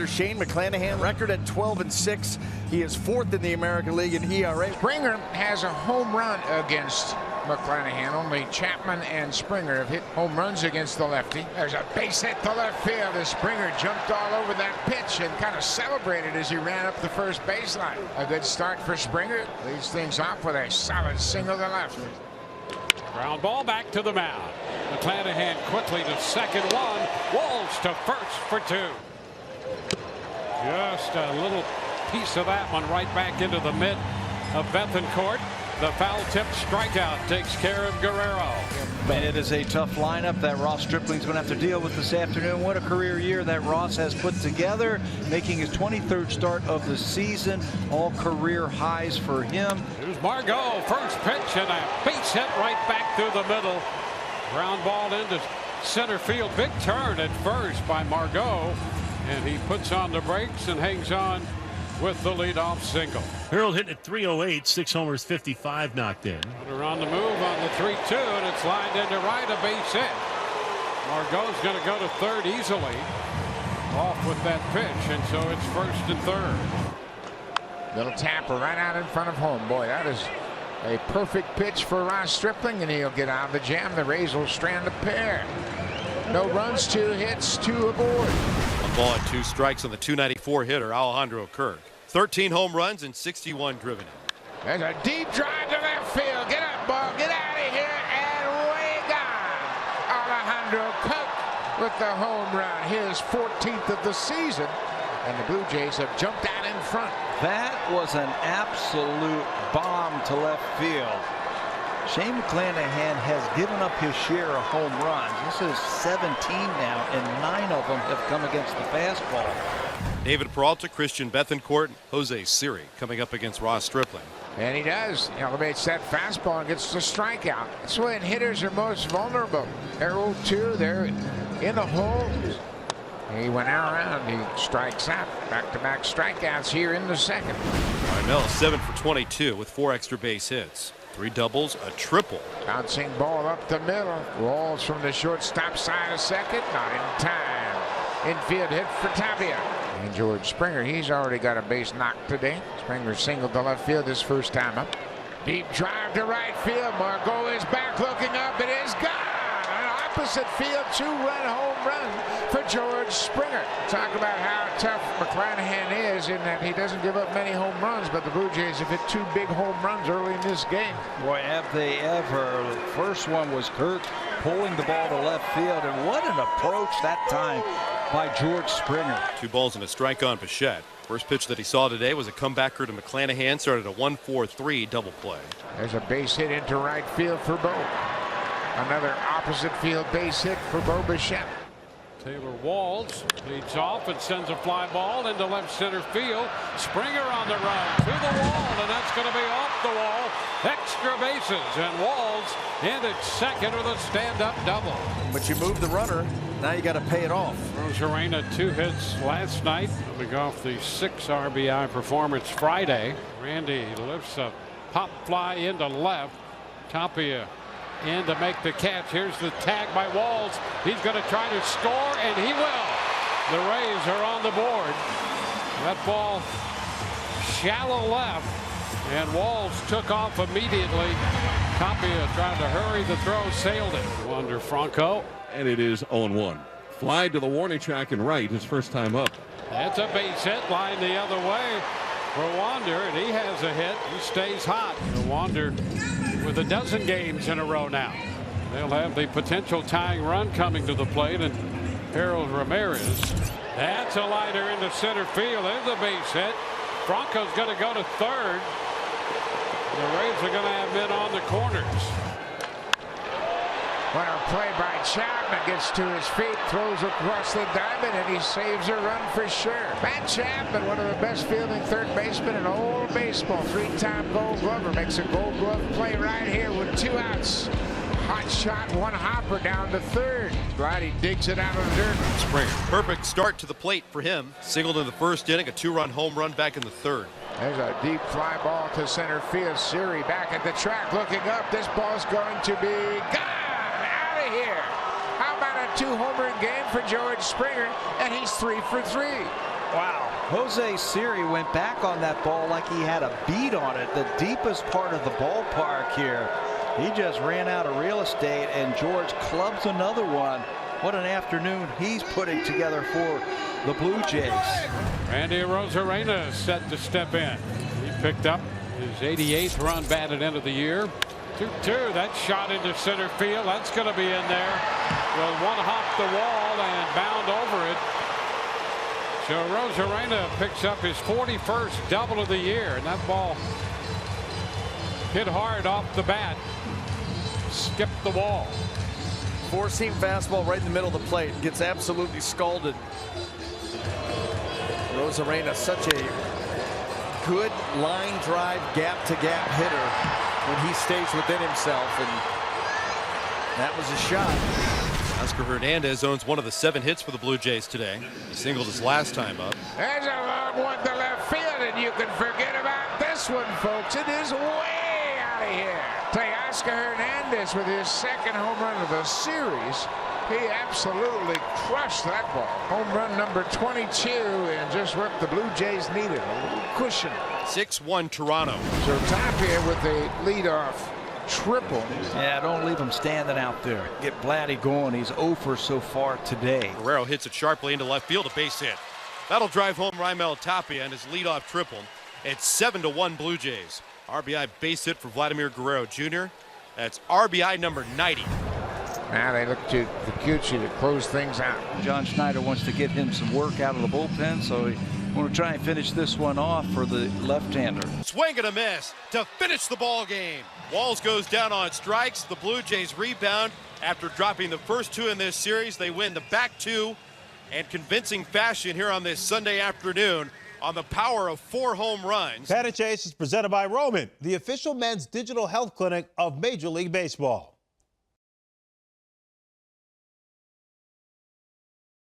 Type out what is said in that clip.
Shane McClanahan record at 12-6. He is 4th in the American League in ERA. Springer has a home run against McClanahan. Only Chapman and Springer have hit home runs against the lefty. There's a base hit to left field as Springer jumped all over that pitch and kind of celebrated as he ran up the first baseline. A good start for Springer. Leads things off with a solid single to left. Ground ball back to the mound. McClanahan quickly to second one. Walls to first for 2. Just a little piece of that one right back into the mitt of Bethancourt. The foul tip strikeout takes care of Guerrero. And it is a tough lineup that Ross Stripling's going to have to deal with this afternoon. What a career year that Ross has put together, making his 23rd start of the season. All career highs for him. Here's Margot, first pitch and a base hit right back through the middle. Ground ball into center field. Big turn at first by Margot. And he puts on the brakes and hangs on with the leadoff single. Harold hitting at 308, 6 homers, 55 knocked in. Runner on the move on the 3-2, and it's lined into right, a base hit. Margot's going to go to third easily off with that pitch, and so it's first and third. Little tapper right out in front of home. Boy, that is a perfect pitch for Ross Stripling, and he'll get out of the jam. The Rays will strand a pair. No runs, 2 hits, 2 aboard. Ball and 2 strikes on the .294 hitter Alejandro Kirk. 13 home runs and 61 driven in. There's a deep drive to left field. Get up, ball. Get out of here. And way gone. Alejandro Kirk with the home run. His 14th of the season. And the Blue Jays have jumped out in front. That was an absolute bomb to left field. Shane McClanahan has given up his share of home runs. This is 17 now, and 9 of them have come against the fastball. David Peralta, Christian Bethancourt, Jose Siri coming up against Ross Stripling. And he does. He elevates that fastball and gets the strikeout. That's when hitters are most vulnerable. Harold, too, they're in the hole. He went out around. He strikes out. Back-to-back strikeouts here in the second. Arnell 7 for 22 with 4 extra base hits. 3 doubles, a triple. Bouncing ball up the middle. Rolls from the shortstop side of second. Not in time. Infield hit for Tapia. And George Springer, he's already got a base knock today. Springer singled to left field his first time up. Deep drive to right field. Margot is back looking up. It is gone. An opposite field 2-run home run for George Springer. Talk about how tough McClanahan is in that he doesn't give up many home runs, but the Blue Jays have hit 2 big home runs early in this game. Boy, have they ever. The first one was Kirk pulling the ball to left field, and what an approach that time by George Springer. 2 balls and a strike on Bichette. First pitch that he saw today was a comebacker to McClanahan. Started a 1-4-3 double play. There's a base hit into right field for Bo. Another opposite field base hit for Bo Bichette. Taylor Walls leads off and sends a fly ball into left center field. Springer on the run to the wall, and that's going to be off the wall. Extra bases, and Walls in at second with a stand-up double. But you move the runner, now you got to pay it off. Rosarena 2 hits last night, coming off the 6 RBI performance Friday. Randy lifts a pop fly into left. Tapia in to make the catch. Here's the tag by Walls. He's going to try to score, and he will. The Rays are on the board. That ball shallow left, and Walls took off immediately. Tapia tried to hurry the throw, sailed it. Wander Franco. And it is 0-1. Fly to the warning track and right his first time up. That's a base hit, line the other way for Wander, and he has a hit. He stays hot. Wander with a dozen games in a row now. They'll have the potential tying run coming to the plate, and Harold Ramirez. That's a liner into center field. There's a base hit. Franco's going to go to third. The Rays are going to have men on the corners. What a play by Chapman. Gets to his feet, throws across the diamond, and he saves a run for sure. Matt Chapman, one of the best fielding third basemen in all baseball. 3-time Gold Glover, makes a Gold Glove play right here with 2 outs. Hot shot, 1 hopper down to third. Glad he digs it out of the dirt. Springer, perfect start to the plate for him. Singled in the first inning, a 2-run home run back in the third. There's a deep fly ball to center field. Siri back at the track looking up. This ball's going to be gone. Here. How about a 2-homer game for George Springer? And he's 3 for 3. Wow. Jose Siri went back on that ball like he had a bead on it. The deepest part of the ballpark here. He just ran out of real estate, and George clubs another one. What an afternoon he's putting together for the Blue Jays. Randy Arozarena is set to step in. He picked up his 88th run batted end of the year. 2-2. That shot into center field. That's going to be in there. Will one hop the wall and bound over it. So Arozarena picks up his 41st double of the year, and that ball hit hard off the bat. Skipped the wall. Four-seam fastball right in the middle of the plate. Gets absolutely scalded. Arozarena, such a good line drive, gap-to-gap hitter when he stays within himself, and that was a shot. Oscar Hernandez owns one of the 7 hits for the Blue Jays today. He singled his last time up. There's a long one to left field, and you can forget about this one, folks. It is way out of here. Take Oscar Hernandez with his second home run of the series. He absolutely crushed that ball. Home run number 22, and just what the Blue Jays needed, a little cushion. 6-1 Toronto. So Tapia with the leadoff triple. Yeah, don't leave him standing out there. Get Blatty going. He's 0 for so far today. Guerrero hits it sharply into left field, a base hit. That'll drive home Raimel Tapia and his leadoff triple. It's 7-1 Blue Jays. RBI base hit for Vladimir Guerrero Jr. That's RBI number 90. Now they look to Kikuchi to close things out. John Schneider wants to get him some work out of the bullpen, so he want to try and finish this one off for the left-hander. Swing and a miss to finish the ball game. Walls goes down on strikes. The Blue Jays rebound after dropping the first 2 in this series. They win the back 2 in convincing fashion here on this Sunday afternoon on the power of 4 home runs. Pat and Chase is presented by Roman, the official men's digital health clinic of Major League Baseball.